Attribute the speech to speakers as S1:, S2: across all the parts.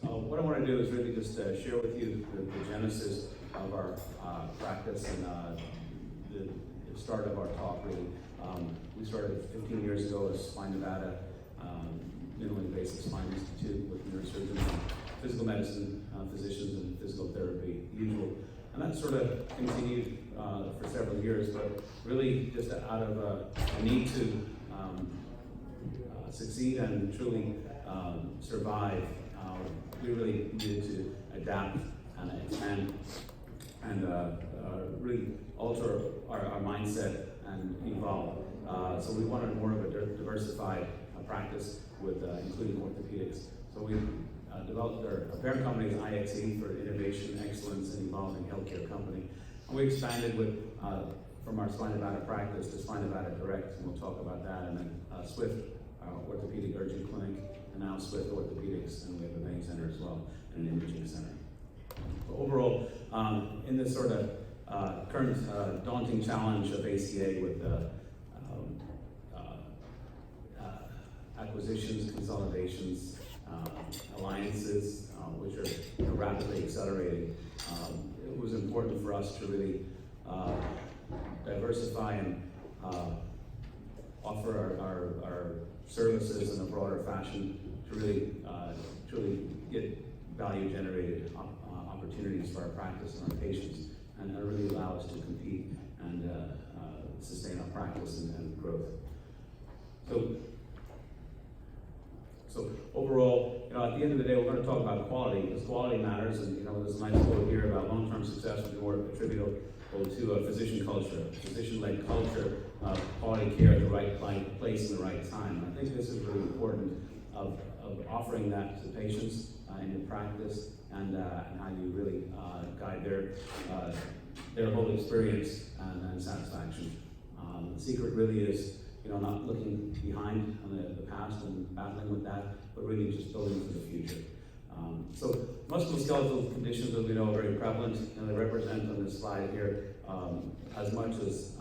S1: what I want to do is really just share with you the genesis of our practice and the start of our talk, really. We started 15 years ago as SpineNevada Minimally Invasive Spine Institute with neurosurgeons, physical medicine, physicians, and physical therapy, usual. And that sort of continued for several years, but really just out of a need to succeed and truly survive, we really needed to adapt and expand and really alter our mindset and evolve. So we wanted more of a diversified practice with including orthopedics. So we developed our parent company is IXE for Innovation, Excellence, and Evolving Healthcare Company. And we expanded with from our SpineNevada practice to SpineNevada Direct, and we'll talk about that, and then Swift Orthopedic Urgent Clinic, and now Swift Orthopedics, and we have a vein center as well, and an imaging center. So overall, in this sort of current daunting challenge of ACA with acquisitions, consolidations, alliances, which are rapidly accelerating, it was important for us to really diversify and offer our services in a broader fashion to really truly get value generated opportunities for our practice and our patients, and really allow us to compete and sustain our practice and growth. So overall, at the end of the day, we're going to talk about quality, because quality matters, and there's a nice quote here about long-term success would be more attributable to a physician culture, physician-led culture of quality care at the right place and the right time. I think this is really important of offering that to patients in your practice, and how you really guide their whole experience and satisfaction. The secret really is not looking behind on the past and battling with that, but really just building for the future. So musculoskeletal conditions, as we know, are very prevalent, and they represent on this slide here as much as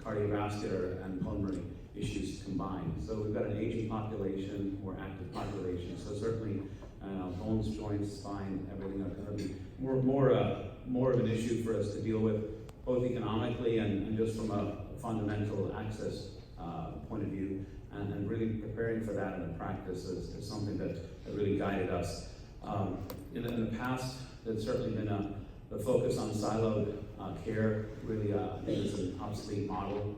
S1: cardiovascular and pulmonary issues combined. So we've got an aging population, more active population, so certainly bones, joints, spine, everything are going to be more of an issue for us to deal with, both economically and just from a fundamental access point of view, and really preparing for that in the practice is something that really guided us. In the past, there's certainly been the focus on siloed care, really is an obsolete model.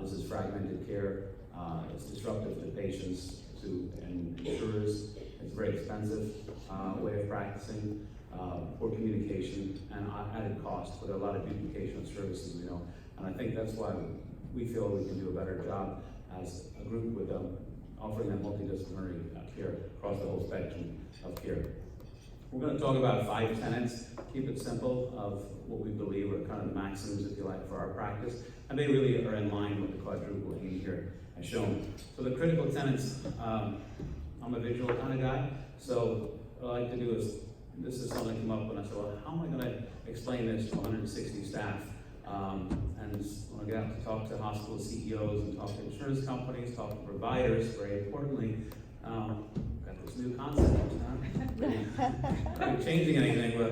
S1: This is fragmented care. It's disruptive to patients, and insurers. It's a very expensive way of practicing, poor communication, and added cost with a lot of duplication of services, And I think that's why we feel we can do a better job as a group with offering that multidisciplinary care across the whole spectrum of care. We're going to talk about 5 tenets, keep it simple, of what we believe are kind of the maxims, if you like, for our practice, and they really are in line with the quadruple aim here as shown. So the critical tenets, I'm a visual kind of guy, so what I like to do is, this is something that came up when I said, well, how am I going to explain this to 160 staff? And when I get out to talk to hospital CEOs and talk to insurance companies, talk to providers, very importantly, got this new concept, not changing anything, but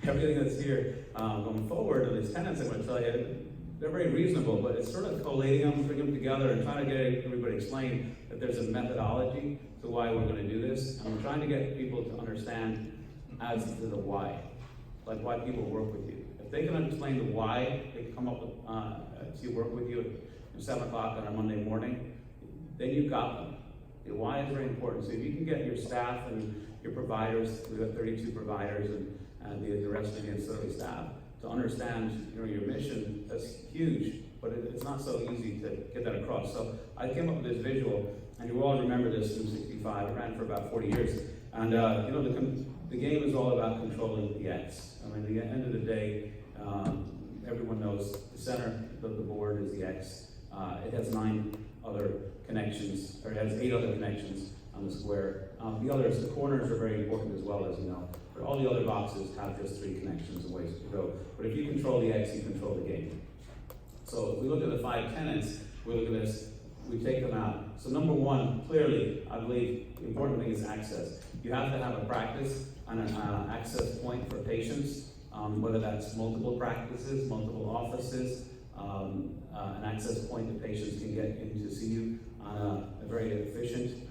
S1: everything that's here going forward, and these tenets I'm going to tell you, they're very reasonable, but it's sort of collating them, bring them together, and trying to get everybody to explain that there's a methodology to why we're going to do this. And we're trying to get people to understand as to the why, like why people work with you. If they can explain the why they come up with to work with you at 7 o'clock on a Monday morning, then you've got them. The why is very important. So if you can get your staff and your providers, we've got 32 providers and the rest of the ancillary staff, to understand your mission, that's huge, but it's not so easy to get that across. So I came up with this visual, and you all remember this from 65. It ran for about 40 years. And the game is all about controlling the X. I mean, at the end of the day, everyone knows the center of the board is the X. It has 9 other connections, or it has 8 other connections on the square. The corners are very important as well, as you know. But all the other boxes have just 3 connections and ways to go. But if you control the X, you control the game. So if we look at the 5 tenets, we look at this, we take them out. So number one, clearly, I believe the important thing is access. You have to have a practice and an access point for patients, whether that's multiple practices, multiple offices, an access point that patients can get in to see you on a very efficient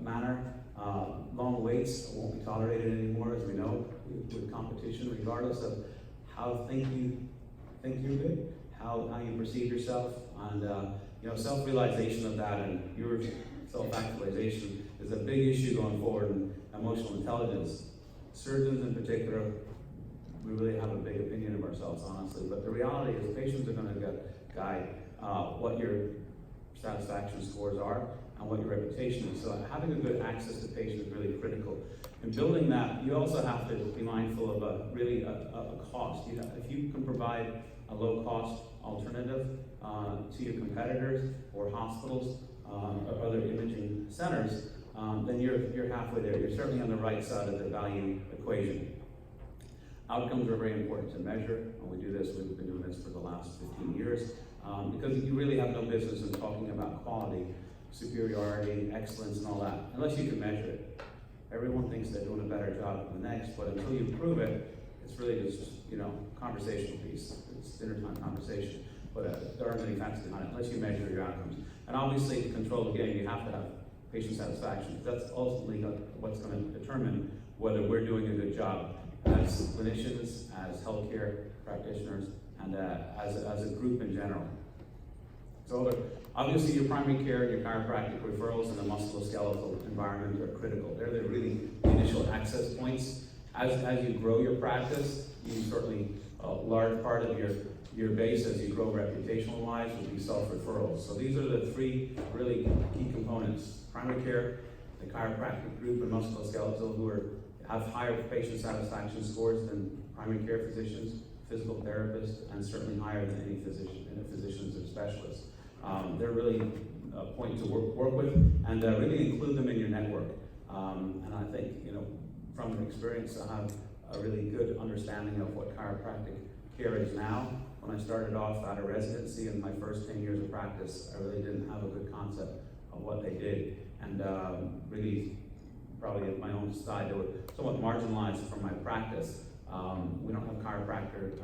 S1: manner. Long waits won't be tolerated anymore, as we know, with competition, regardless of how you think you're good, how you perceive yourself, and self-realization of that and your self-actualization is a big issue going forward in emotional intelligence. Surgeons in particular, we really have a big opinion of ourselves, honestly, but the reality is patients are going to guide what your satisfaction scores are and what your reputation is. So having a good access to patients is really critical. In building that, you also have to be mindful of a cost. If you can provide a low-cost alternative to your competitors or hospitals or other imaging centers, then you're halfway there. You're certainly on the right side of the value equation. Outcomes are very important to measure. When we do this, we've been doing this for the last 15 years, because you really have no business in talking about quality, superiority, excellence, and all that, unless you can measure it. Everyone thinks they're doing a better job than the next, but until you prove it, it's really just, conversational piece. It's dinner time conversation, but there aren't any facts behind it, unless you measure your outcomes. And obviously, to control the game, you have to have patient satisfaction. That's ultimately what's going to determine whether we're doing a good job as clinicians, as healthcare practitioners, and as a group in general. So obviously your primary care, your chiropractic referrals, and the musculoskeletal environment are critical. They're the really initial access points. As you grow your practice, you certainly, a large part of your base as you grow reputational-wise will be self-referrals. So these are the three really key components: primary care, the chiropractic group, and musculoskeletal, who have higher patient satisfaction scores than primary care physicians, physical therapists, and certainly higher than any physicians or specialists. They're really a point to work with, and really include them in your network. And I think, from experience, I have a really good understanding of what chiropractic care is now. When I started off out of residency in my first 10 years of practice, I really didn't have a good concept of what they did, and really, probably at my own side, they were somewhat marginalized from my practice. We don't have chiropractor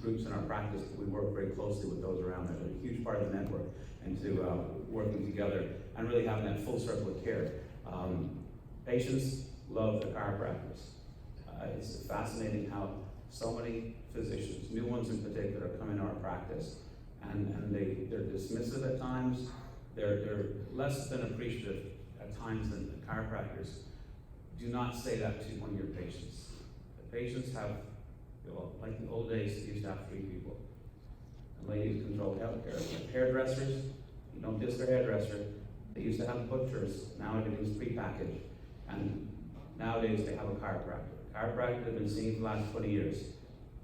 S1: groups in our practice, but we work very closely with those around there. They're a huge part of the network, and to working together and really having that full circle of care. Patients love the chiropractors. It's fascinating how so many physicians, new ones in particular, come into our practice, and they're dismissive at times. They're less than appreciative at times than the chiropractors. Do not say that to one of your patients. The patients have, like the old days, they used to have 3 people. And ladies control healthcare. Hairdressers, you don't diss their hairdresser. They used to have butchers. Now everything's prepackaged. And nowadays they have a chiropractor. Chiropractor has been seen for the last 20 years.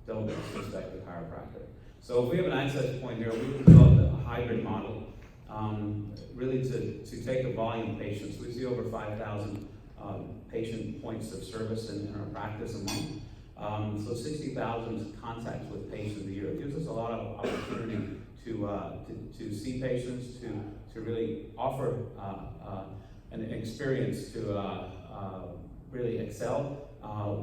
S1: Don't disrespect the chiropractor. So if we have an access point here, we can develop a hybrid model, really to take the volume of patients. We see over 5,000 patient points of service in our practice a month. So 60,000 contacts with patients a year. It gives us a lot of opportunity to see patients, to really offer an experience to really excel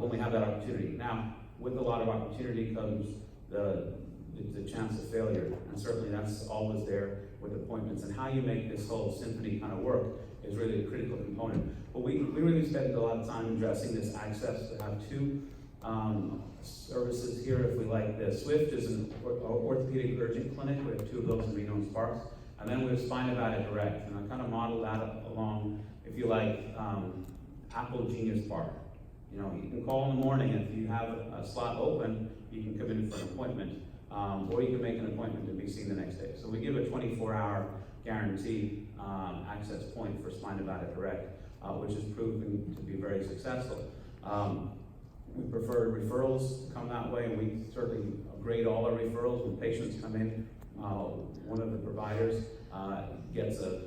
S1: when we have that opportunity. Now, with a lot of opportunity comes the chance of failure, and certainly that's always there with appointments. And how you make this whole symphony kind of work is really a critical component. But we really spend a lot of time addressing this access. We have 2 services here, if we like this. Swift is an orthopedic urgent clinic. We have 2 of those in Reno and Sparks. And then we have SpineNevada Direct, and I kind of modeled that along, if you like, Apple Genius Bar. You can call in the morning. If you have a slot open, you can come in for an appointment, or you can make an appointment to be seen the next day. So we give a 24-hour guaranteed access point for SpineNevada Direct, which has proven to be very successful. We prefer referrals to come that way, and we certainly grade all our referrals. When patients come in, one of the providers gets a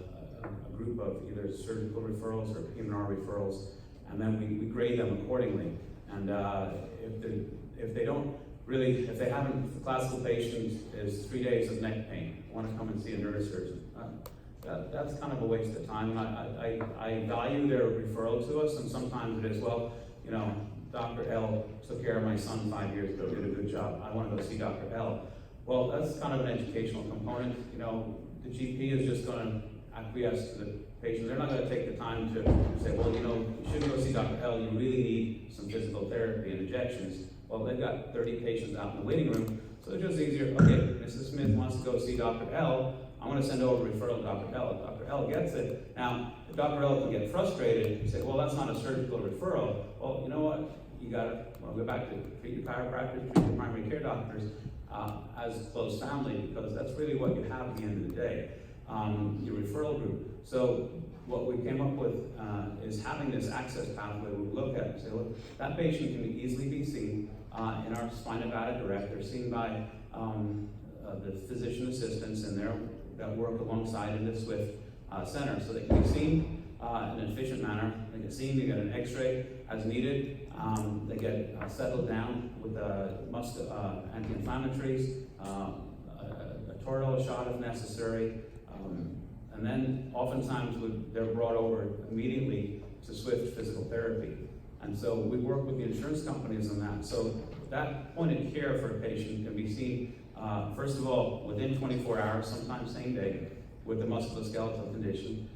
S1: group of either surgical referrals or P&R referrals, and then we grade them accordingly. And if they don't really, if the classical patient is 3 days of neck pain, want to come and see a neurosurgeon, that's kind of a waste of time. I value their referral to us, and sometimes it is, well, you know, Dr. L took care of my son 5 years ago, did a good job. I want to go see Dr. L. Well, that's kind of an educational component. You know, the GP is just going to acquiesce to the patient. They're not going to take the time to say, well, you know, you shouldn't go see Dr. L. You really need some physical therapy and injections. Well, they've got 30 patients out in the waiting room, so it's just easier. Okay, Mrs. Smith wants to go see Dr. L. I'm going to send over a referral to Dr. L. If Dr. L gets it. Now, if Dr. L can get frustrated and say, well, that's not a surgical referral. Well, you know what? You got to go back to treat your chiropractors, treat your primary care doctors as close family, because that's really what you have at the end of the day, your referral group. So what we came up with is having this access pathway. We look at and say, look, that patient can easily be seen in our SpineNevada Direct. They're seen by the physician assistants and that work alongside in the SWIFT center. So they can be seen in an efficient manner. They get seen, they get an x-ray as needed. They get settled down with anti-inflammatories, a toradol shot if necessary, and then oftentimes they're brought over immediately to SWIFT physical therapy. And so we work with the insurance companies on that. So that point of care for a patient can be seen, first of all, within 24 hours, sometimes same day, with the musculoskeletal condition.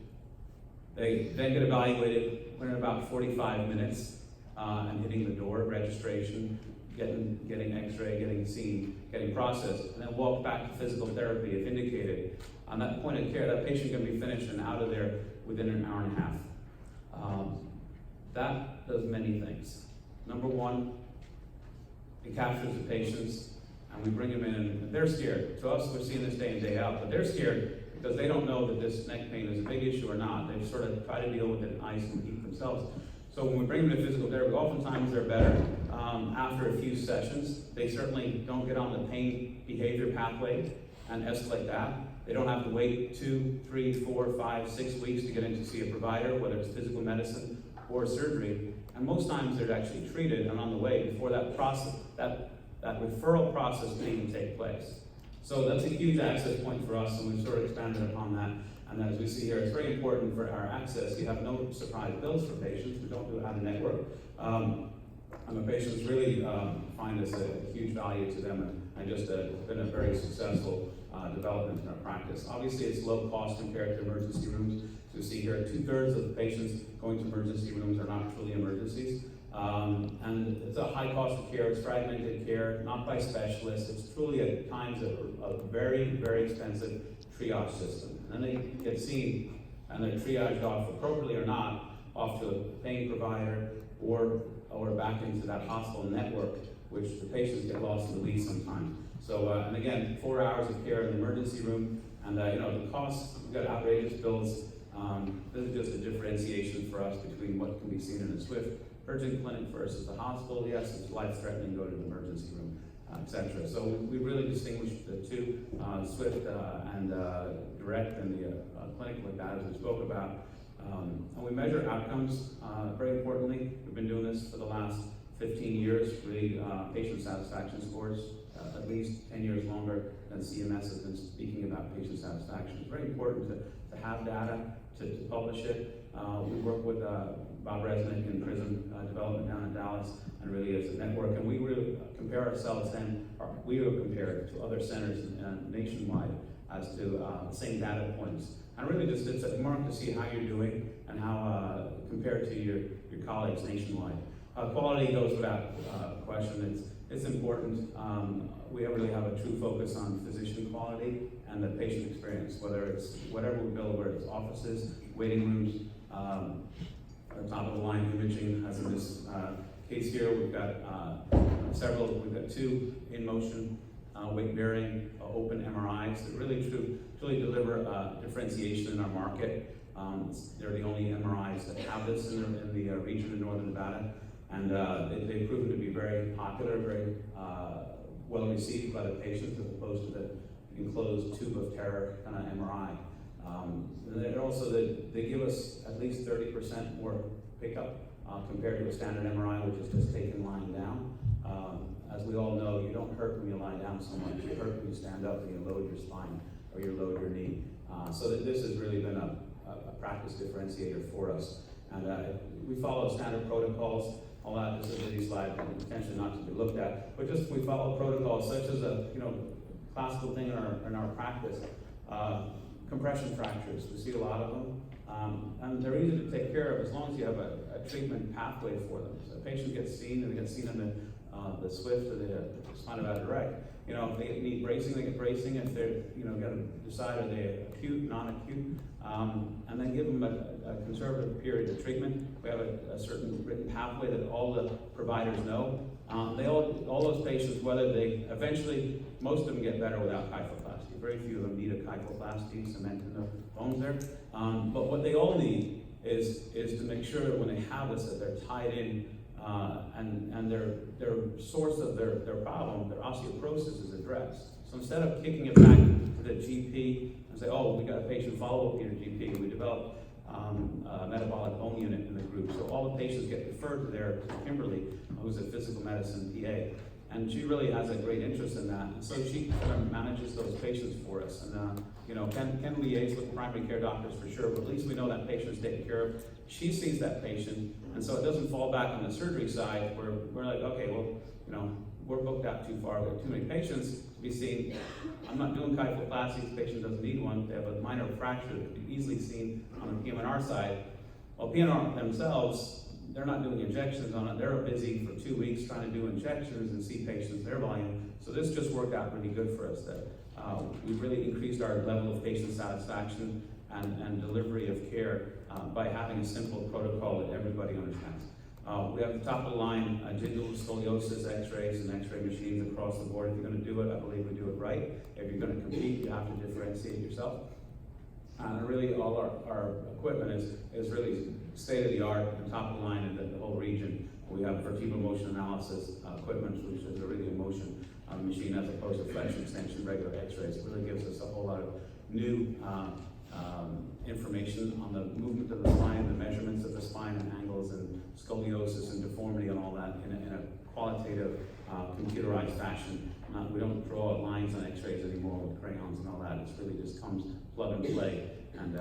S1: They then get evaluated within about 45 minutes and hitting the door, registration, getting x-ray, getting seen, getting processed, and then walk back to physical therapy if indicated. On that point of care, that patient can be finished and out of there within an hour and a half. That does many things. Number one, it captures the patients, and we bring them in, and they're scared. To us, we're seeing this day in, day out, but they're scared because they don't know that this neck pain is a big issue or not. They sort of try to deal with it in ice and heat themselves. So when we bring them to physical therapy, oftentimes they're better after a few sessions. They certainly don't get on the pain behavior pathway and escalate that. They don't have to wait 2, 3, 4, 5, 6 weeks to get in to see a provider, whether it's physical medicine or surgery. And most times they're actually treated and on the way before that process, that referral process can even take place. So that's a huge access point for us, and we've sort of expanded upon that. And as we see here, it's very important for our access. You have no surprise bills for patients. We don't do it out of network. And the patients really find this a huge value to them, and just it's been a very successful development in our practice. Obviously, it's low cost compared to emergency rooms. So you see here, 2/3 of the patients going to emergency rooms are not truly emergencies. And it's a high cost of care, it's fragmented care, not by specialists. It's truly at times a very, very expensive triage system. And then they get seen and they're triaged off appropriately or not, off to a pain provider or back into that hospital network, which the patients get lost in the weeds sometimes. So, and again, 4 hours of care in the emergency room, and you know, the costs, we've got outrageous bills. This is just a differentiation for us between what can be seen in a SWIFT urgent clinic versus the hospital. Yes, it's life-threatening, go to the emergency room, etc. So we really distinguish the two, SWIFT and Direct and the clinic like that, as we spoke about. And we measure outcomes, very importantly. We've been doing this for the last 15 years, really patient satisfaction scores, at least 10 years longer than CMS has been speaking about patient satisfaction. It's very important to have data, to publish it. We work with Bob Resnick in Prism Development down in Dallas, and really as a network, and we really compare ourselves then, or we are compared to other centers nationwide as to the same data points. And really just it's a mark to see how you're doing and how compared to your colleagues nationwide. Quality goes without question. It's important. We really have a true focus on physician quality and the patient experience, whether it's whatever we build, whether it's offices, waiting rooms, top of the line imaging, as in this case here, we've got we've got 2 InMotion weight bearing open MRIs that really truly deliver differentiation in our market. They're the only MRIs that have this in the region of Northern Nevada, and they've proven to be very popular, very well received by the patients, as opposed to the enclosed tube of terror kind of MRI. And also they give us at least 30% more pickup compared to a standard MRI, which is just taken lying down. As we all know, you don't hurt when you lie down so much. You hurt when you stand up and you load your spine or you load your knee. So that this has really been a practice differentiator for us. And we follow standard protocols. All that, this is a busy slide, potentially not to be looked at, but just we follow protocols such as a classical thing in our practice. Compression fractures, we see a lot of them, and they're easy to take care of as long as you have a treatment pathway for them. So a patient gets seen, and they get seen in the SWIFT or the SpineNevada Direct. If they need bracing, they get bracing. If they're, got to decide are they acute, non-acute, and then give them a conservative period of treatment. We have a certain written pathway that all the providers know. All those patients, whether they eventually, most of them get better without kyphoplasty. Very few of them need a kyphoplasty, cement in the bones there. But what they all need is to make sure that when they have this, that they're tied in. And their source of their problem, their osteoporosis, is addressed. So instead of kicking it back to the GP and say, oh, we got a patient follow-up here to GP, we developed a metabolic bone unit in the group. So all the patients get referred to Kimberly, who's a physical medicine PA. And she really has a great interest in that. And so she kind of manages those patients for us. And can liaise with primary care doctors for sure, but at least we know that patient's taken care of. She sees that patient, and so it doesn't fall back on the surgery side where we're like, okay, well, we're booked out too far. We have too many patients to be seen. I'm not doing kyphoplasty. The patient doesn't need one. They have a minor fracture that can be easily seen on the PMR side. Well, PMR themselves, they're not doing injections on it. They're busy for 2 weeks trying to do injections and see patients, their volume. So this just worked out really good for us. That we've really increased our level of patient satisfaction and delivery of care by having a simple protocol that everybody understands. We have the top of the line digital scoliosis x-rays and x-ray machines across the board. If you're going to do it, I believe we do it right. If you're going to compete, you have to differentiate yourself. And really all our equipment is really state-of-the-art and top of the line in the whole region. We have vertebral motion analysis equipment, which is really a motion machine as opposed to flexion extension, regular x-rays. It really gives us a whole lot of new information on the movement of the spine, the measurements of the spine and angles and scoliosis and deformity and all that in a qualitative, computerized fashion. We don't draw lines on x-rays anymore with crayons and all that. It really just comes plug and play, and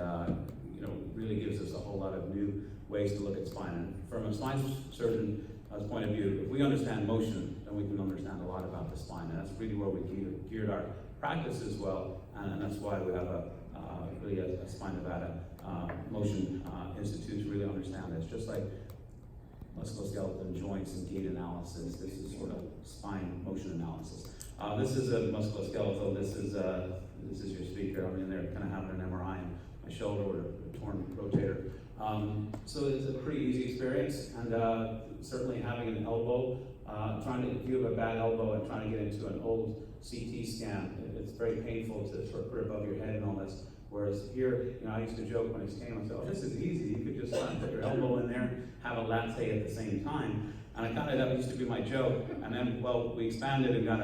S1: really gives us a whole lot of new ways to look at spine. And from a spine surgeon's point of view, if we understand motion, then we can understand a lot about the spine, and that's really where we geared our practice as well, and that's why we have really a SpineNevada Motion Institute to really understand this. Just like musculoskeletal joints and gait analysis, this is sort of spine motion analysis. This is a musculoskeletal. This is your speaker. I mean, they're kind of having an MRI in my shoulder with a torn rotator. So it's a pretty easy experience, and certainly having an elbow, if you have a bad elbow and trying to get into an old CT scan, it's very painful to sort of put it above your head and all this. Whereas here, I used to joke when I came, I said, oh, this is easy. You could just kind of put your elbow in there, have a latte at the same time. And that used to be my joke. And then, we expanded and got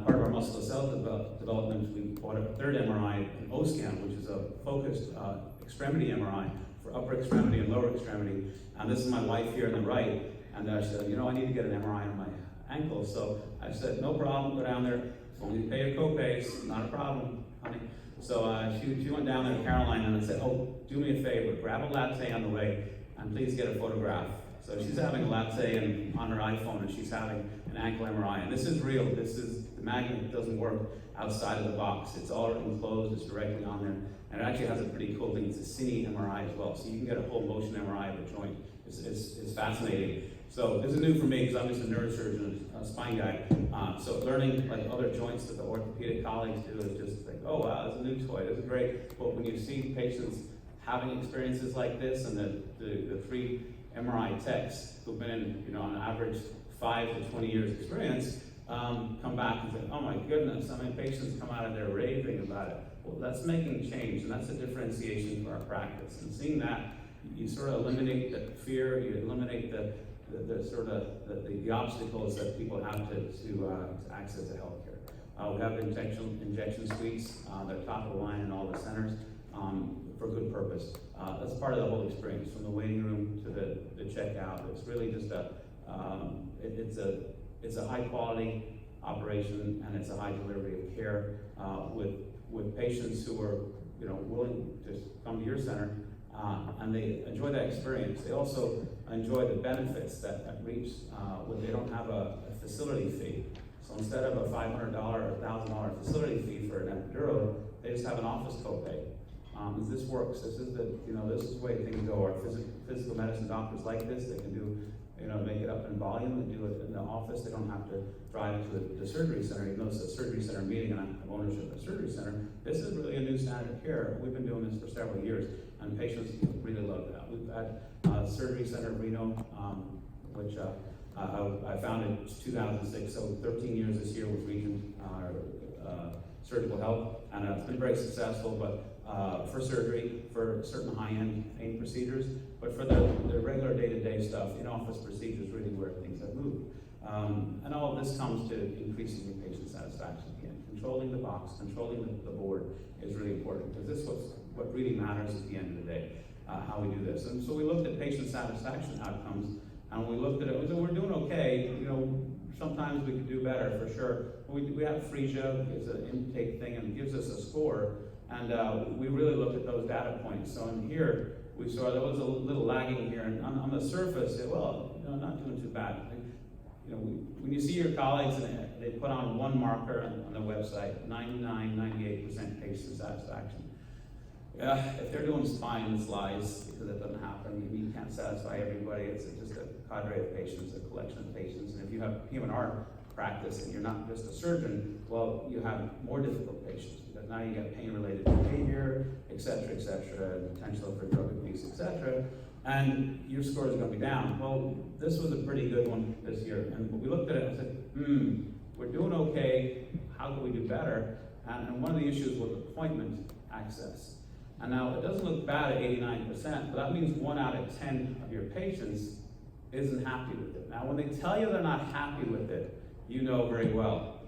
S1: part of our musculoskeletal development, we bought a third MRI, an O-scan, which is a focused extremity MRI for upper extremity and lower extremity. And this is my wife here on the right. And she said, I need to get an MRI on my ankle. So I said, no problem, go down there. As long as you pay your co-pays, not a problem, honey. So she went down there to Caroline and said, oh, do me a favor, grab a latte on the way, and please get a photograph. So she's having a latte on her iPhone, and she's having an ankle MRI. And this is real. The magnet doesn't work outside of the box. It's all enclosed, it's directly on there. And it actually has a pretty cool thing. It's a cine MRI as well. So you can get a whole motion MRI of a joint. It's fascinating. So this is new for me because I'm just a neurosurgeon, a spine guy. So learning like other joints that the orthopedic colleagues do is just like, oh wow, it's a new toy, this is great. But when you see patients having experiences like this, and the 3 MRI techs who've been in, on average 5 to 20 years experience, come back and say, oh my goodness, I mean, patients come out of there raving about it. Well, that's making change, and that's a differentiation for our practice. And seeing that, you sort of eliminate the fear, you eliminate the obstacles that people have to access to healthcare. We have injection suites. They're top of the line in all the centers for good purpose. That's part of the whole experience, from the waiting room to the checkout. It's really just it's a high quality operation, and it's a high delivery of care with patients who are willing to come to your center, and they enjoy that experience. They also enjoy the benefits that reach when they don't have a facility fee. So instead of a $500 or $1,000 facility fee for an epidural, they just have an office copay. This works. This is the way things go. Our physical medicine doctors like this. They can do, make it up in volume. They do it in the office. They don't have to drive to the surgery center. Even though it's a surgery center meeting and I have ownership of the surgery center, this is really a new standard of care. We've been doing this for several years, and patients really love that. We've had Surgery Center Reno, which I founded in 2006, so 13 years this year with Region Surgical Health, and it's been very successful, but for surgery, for certain high-end pain procedures, but for the regular day-to-day stuff, in-office procedures, really where things have moved. And all of this comes to increasing your patient satisfaction again. Controlling the box, controlling the board is really important, because this is what really matters at the end of the day, how we do this. And so we looked at patient satisfaction outcomes, and we looked at it, we said, we're doing okay, sometimes we could do better, for sure. We have Freesia, it's an intake thing, and it gives us a score, and we really looked at those data points. So in here, we saw there was a little lagging here, and on the surface, not doing too bad. When you see your colleagues and they put on one marker on the website, 99, 98% patient satisfaction. If they're doing spine slides, because that doesn't happen, you can't satisfy everybody. It's just a cadre of patients, a collection of patients. And if you have P&R practice and you're not just a surgeon, well, you have more difficult patients, because now you got pain-related behavior, et cetera, potential for drug abuse, et cetera, and your score is going to be down. Well, this was a pretty good one this year, and when we looked at it and said, we're doing okay, how can we do better? And one of the issues was appointment access. And now it doesn't look bad at 89%, but that means 1 out of 10 of your patients isn't happy with it. Now when they tell you they're not happy with it, you know very well.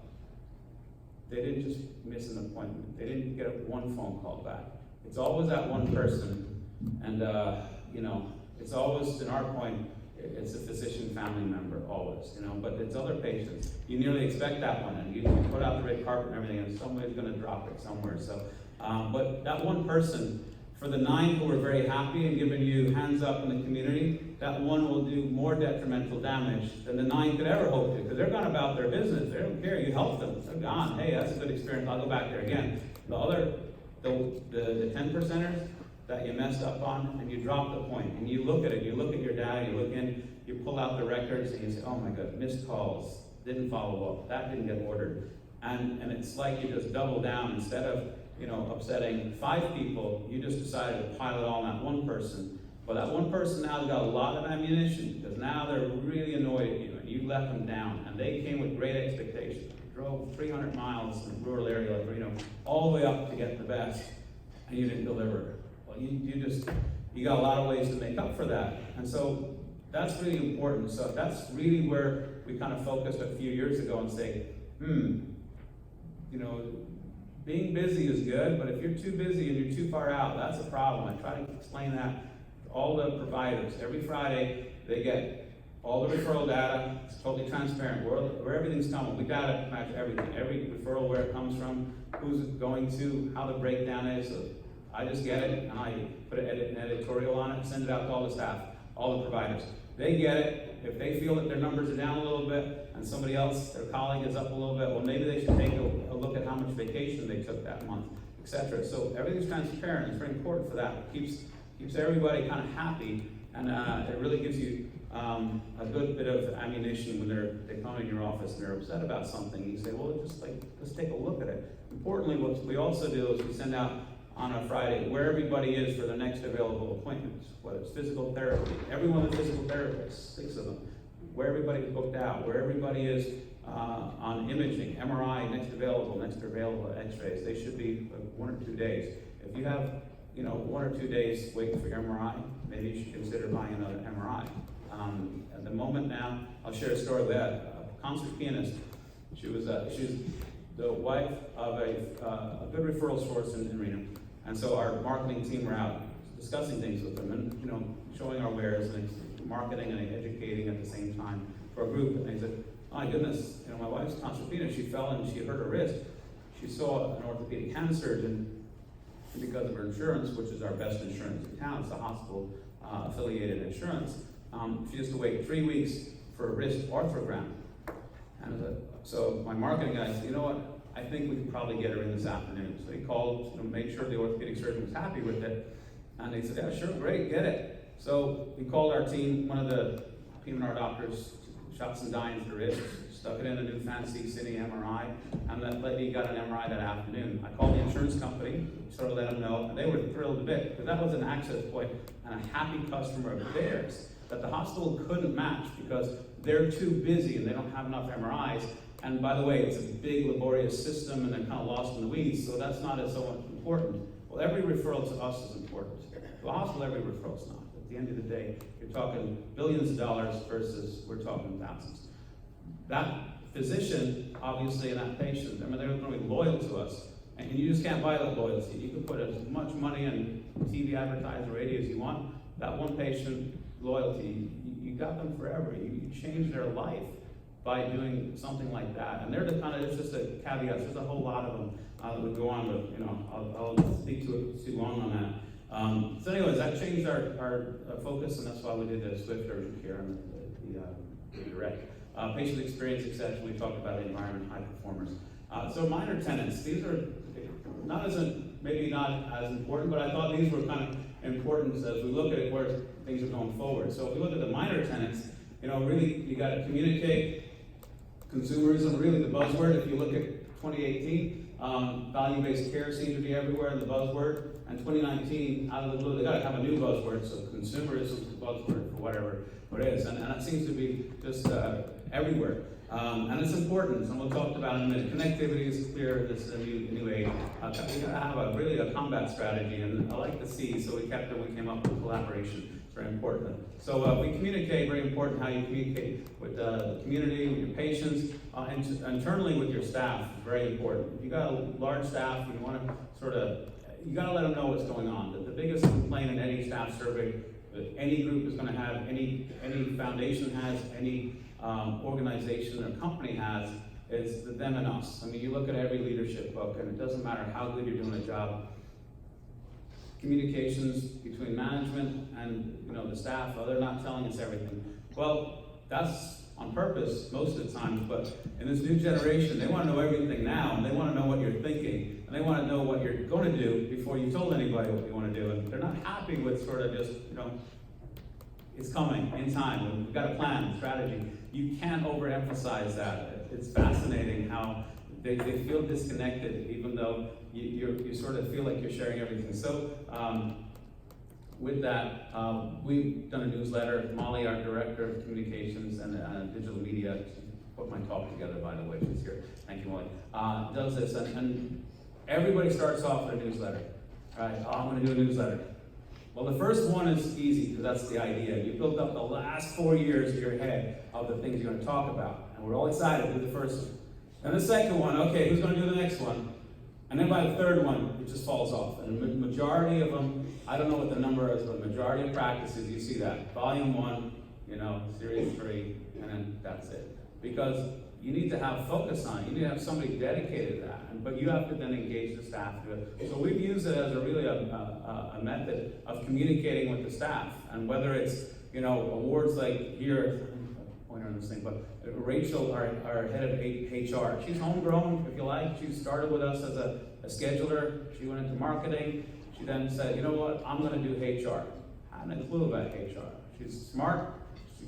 S1: They didn't just miss an appointment. They didn't get one phone call back. It's always that one person, and it's always, in our point, it's a physician family member, always, but it's other patients. You nearly expect that one, and you put out the red carpet and everything, and somebody's gonna drop it somewhere. So, but that one person, for the 9 who are very happy and giving you hands up in the community, that one will do more detrimental damage than the 9 could ever hope to, because they're gone about their business. They don't care, you help them, they're gone. Hey, that's a good experience, I'll go back there again. The 10%ers that you messed up on, and you drop the point, and you look at it, you look at your data, you look in, you pull out the records, and you say, oh my God, missed calls, didn't follow up, that didn't get ordered. And it's like you just double down. Instead of upsetting 5 people, you just decided to pile it all on that one person. But that one person now has got a lot of ammunition, because now they're really annoyed at you, and you let them down, and they came with great expectations. You drove 300 miles in a rural area like Reno, all the way up to get the best, and you didn't deliver. Well, you got a lot of ways to make up for that. And so that's really important. So that's really where we kind of focused a few years ago and say, being busy is good, but if you're too busy and you're too far out, that's a problem. I try to explain that to all the providers. Every Friday, they get all the referral data. It's totally transparent, where everything's coming. We gotta match everything. Every referral, where it comes from, who's it going to, how the breakdown is. So I just get it, and I put an editorial on it, send it out to all the staff, all the providers. They get it. If they feel that their numbers are down a little bit, and somebody else, their colleague, is up a little bit, well, maybe they should take a look at how much vacation they took that month, etc. So everything's transparent. It's very important for that. It keeps everybody kind of happy, and it really gives you a good bit of ammunition when they come in your office and they're upset about something. You say, well, let's take a look at it. Importantly, what we also do is we send out on a Friday where everybody is for the next available appointments, whether it's physical therapy, everyone with physical therapists, 6 of them, where everybody's booked out, where everybody is on imaging, MRI, next available x-rays. They should be 1 or 2 days. If you have 1 or 2 days waiting for your MRI, maybe you should consider buying another MRI. At the moment now, I'll share a story with a concert pianist. She's the wife of a good referral source in Reno. And so our marketing team were out discussing things with them and showing our wares and marketing and educating at the same time for a group. And they said, oh my goodness, my wife's concert pianist, she fell and she hurt her wrist. She saw an orthopedic hand surgeon because of her insurance, which is our best insurance in town, it's the hospital affiliated insurance, she has to wait 3 weeks for a wrist arthrogram. And so my marketing guy said, you know what, I think we could probably get her in this afternoon. So he called to make sure the orthopedic surgeon was happy with it. And they said, yeah, sure, great, get it. So we called our team, one of the P&R doctors, shot some dye into the wrist, stuck it in a new fancy Cine MRI, and that lady got an MRI that afternoon. I called the insurance company, sort of let them know, and they were thrilled a bit, because that was an access point and a happy customer of theirs that the hospital couldn't match because they're too busy and they don't have enough MRIs. And by the way, it's a big, laborious system and they're kind of lost in the weeds, so that's not as so important. Well, every referral to us is important. To a hospital, every referral is not. At the end of the day, you're talking billions of dollars versus we're talking thousands. That physician, obviously, and that patient, I mean, they're going to be loyal to us. And you just can't buy that loyalty. You can put as much money in TV advertising, radio as you want. That one patient loyalty, you got them forever. You change their life by doing something like that. And they're the kind of, it's just a caveat, there's a whole lot of them that would go on, but you know, I'll speak to it too long on that. So anyways, that changed our focus, and that's why we did the Swift urgent care and the direct. Patient experience exception, we talked about the environment, high performers. So minor tenets, these are not as, maybe not as important, but I thought these were kind of important as we look at it where things are going forward. So if we look at the minor tenets, you know, really, you got to communicate. Consumerism, really the buzzword. If you look at 2018, value-based care seemed to be everywhere in the buzzword. And 2019, out of the blue, they got to have a new buzzword. So consumerism is the buzzword for whatever it is, and it seems to be just everywhere. And it's important, and we'll talk about it in a minute. Connectivity is clear. This is a new age. We got to have really a combat strategy, and I like the C, so we kept it. We came up with collaboration. It's very important. So we communicate, very important how you communicate with the community, with your patients, and internally with your staff. It's very important. If you got a large staff, you want to sort of, you got to let them know what's going on. The biggest complaint in any staff survey that any group is going to have, any foundation has, any organization or company has, is the them and us. I mean, you look at every leadership book, and it doesn't matter how good you're doing a job. Communications between management and the staff, they're not telling us everything. Well, that's on purpose most of the time, but in this new generation, they want to know everything now, and they want to know what you're thinking, and they want to know what you're going to do before you told anybody what you want to do, and they're not happy with sort of just, it's coming in time, and we've got a plan, strategy. You can't overemphasize that. It's fascinating how they feel disconnected, even though you sort of feel like you're sharing everything. So with that, we've done a newsletter. Molly, our director of communications and digital media, put my talk together, by the way, she's here. Thank you, Molly. Does this, and everybody starts off with a newsletter. All right, I'm going to do a newsletter. Well, the first one is easy, because that's the idea. You built up the last 4 years in your head of the things you're going to talk about, and we're all excited to do the first one. Then the second one, okay, who's going to do the next one? And then by the third one, it just falls off. And the majority of them, I don't know what the number is, but the majority of practices, you see that. Volume 1, series 3, and then that's it. Because you need to have focus on it. You need to have somebody dedicated to that. But you have to then engage the staff to do it. So we've used it as a method of communicating with the staff. And whether it's, awards like here, pointer on this thing, but Rachel, our head of HR, she's homegrown, if you like. She started with us as a scheduler. She went into marketing. She then said, you know what, I'm going to do HR. I had no clue about HR. She's smart. She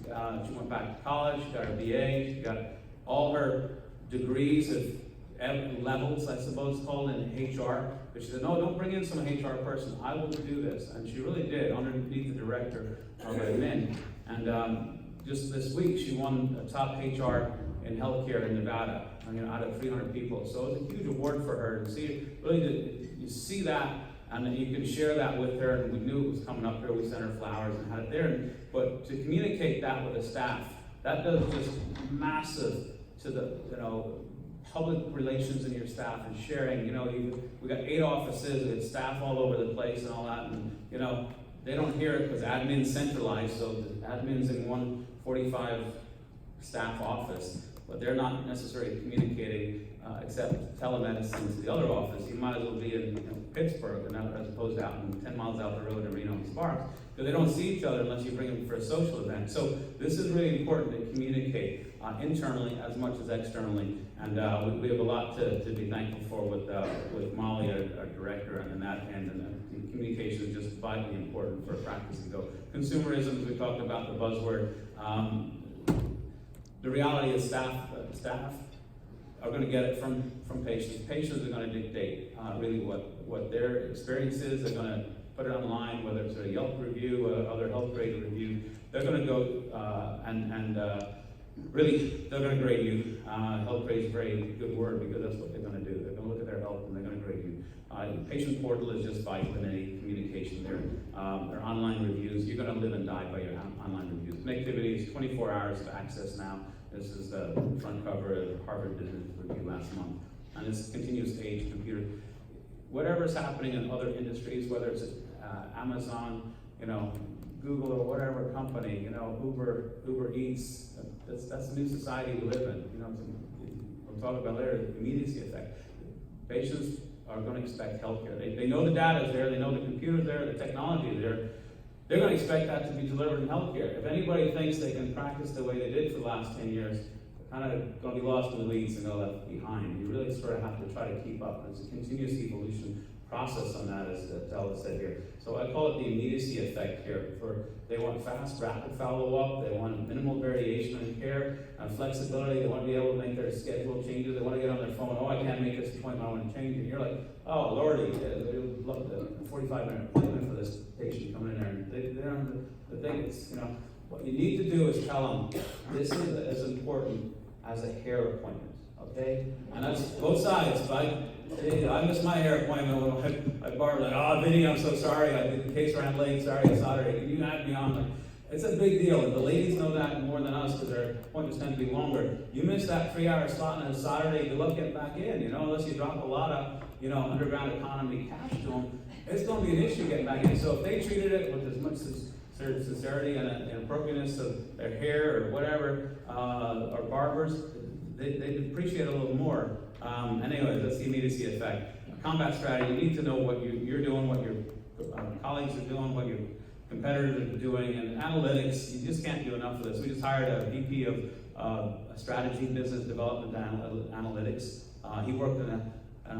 S1: went back to college. She got her BA. She got all her degrees of levels, I suppose, called in HR. But she said, no, don't bring in some HR person. I will do this. And she really did, underneath the director of admin. And just this week, she won a top HR in healthcare in Nevada, out of 300 people. So it was a huge award for her. And you see that, and then you can share that with her. And we knew it was coming up here. We sent her flowers and had it there. But to communicate that with the staff, that does just massive to the public relations in your staff and sharing. We got 8 offices, we got staff all over the place and all that, and they don't hear it because admin's centralized, so the admin's in one 45 staff office, but they're not necessarily communicating accept telemedicine to the other office, he might as well be in Pittsburgh and as opposed to out in 10 miles out the road in Reno and Sparks, because they don't see each other unless you bring them for a social event. So this is really important to communicate internally as much as externally, and we have a lot to be thankful for with Molly, our director, and that end, and communication is just vitally important for a practice to go. Consumerism, as we talked about, the buzzword. The reality is staff are going to get it from patients. Patients are going to dictate really what their experience is. They're going to put it online, whether it's a Yelp review or other health grade review. They're going to go really, they're going to grade you. Health grade is a very good word because that's what they're going to do. They're going to look at their health and they're going to grade you. Patient portal is just vital in any communication there. Their online reviews, you're going to live and die by your online reviews. Connectivity is 24 hours of access now. This is the front cover of Harvard Business Review last month. And this continuous age computer. Whatever is happening in other industries, whether it's Amazon, Google or whatever company, Uber Eats, that's the new society we live in. We'll talk about later, the immediacy effect. Patients are going to expect healthcare. They know the data is there, they know the computer's there, the technology is there. They're going to expect that to be delivered in healthcare. If anybody thinks they can practice the way they did for the last 10 years, they're kind of going to be lost in the weeds and go left behind. You really sort of have to try to keep up. It's a continuous evolution process on that, as Della said here. So I call it the immediacy effect here. They want fast, rapid follow-up. They want minimal variation in care and flexibility. They want to be able to make their schedule changes. They want to get on their phone. Oh, I can't make this appointment. I want to change it. And you're like, oh, Lordy, they love the 45-minute appointment for this patient coming in there. And they don't. The thing is, what you need to do is tell them this is as important as a hair appointment. Okay, and that's both sides. If I missed my hair appointment with my barber, like, oh, Vinny, I'm so sorry. The case ran late. Sorry, I Saturday. Can you add me on? Like, it's a big deal, and the ladies know that more than us because their appointments tend to be longer. You miss that 3-hour slot on a Saturday. Good luck getting back in. Unless you drop a lot of underground economy cash to them, it's going to be an issue getting back in. So if they treated it with as much sincerity and appropriateness of their hair or whatever, or barbers, they'd appreciate it a little more. Anyway, that's the immediacy effect. Combat strategy, you need to know what you're doing, what your colleagues are doing, what your competitors are doing, and analytics, you just can't do enough of this. We just hired a VP of strategy, business development analytics. He worked in a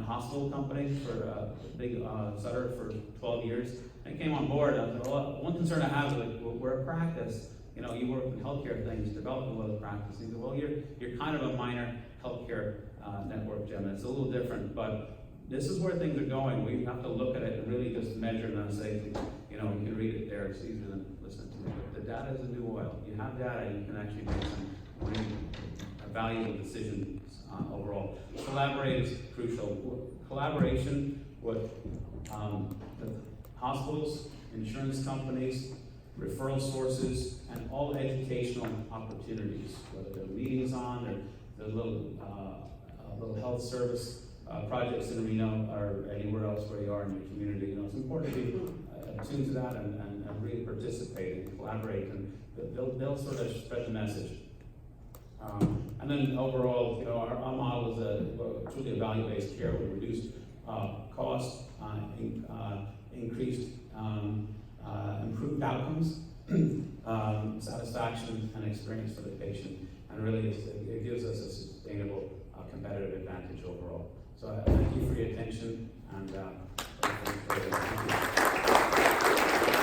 S1: hospital company for a big Sutter for 12 years, and he came on board. I said, well, one concern I have is we're a practice. You work in healthcare things, develop a little practice. He said, well, you're kind of a minor healthcare network, Jim. It's a little different, but this is where things are going. We have to look at it and really just measure and say, you can read it there. It's easier than listening to me. But the data is the new oil. You have data, you can actually make some really valuable decisions overall. Collaborate is crucial. Collaboration with the hospitals, insurance companies, referral sources, and all educational opportunities, whether there are meetings on or the little health service projects in Reno or anywhere else where you are in your community. It's important to be attuned to that and really participate and collaborate, and they'll sort of spread the message. And then overall, our model is truly a value-based care with reduced cost, increased improved outcomes, satisfaction and experience for the patient, and really it gives us a sustainable competitive advantage overall. So I thank you for your attention, and thank you.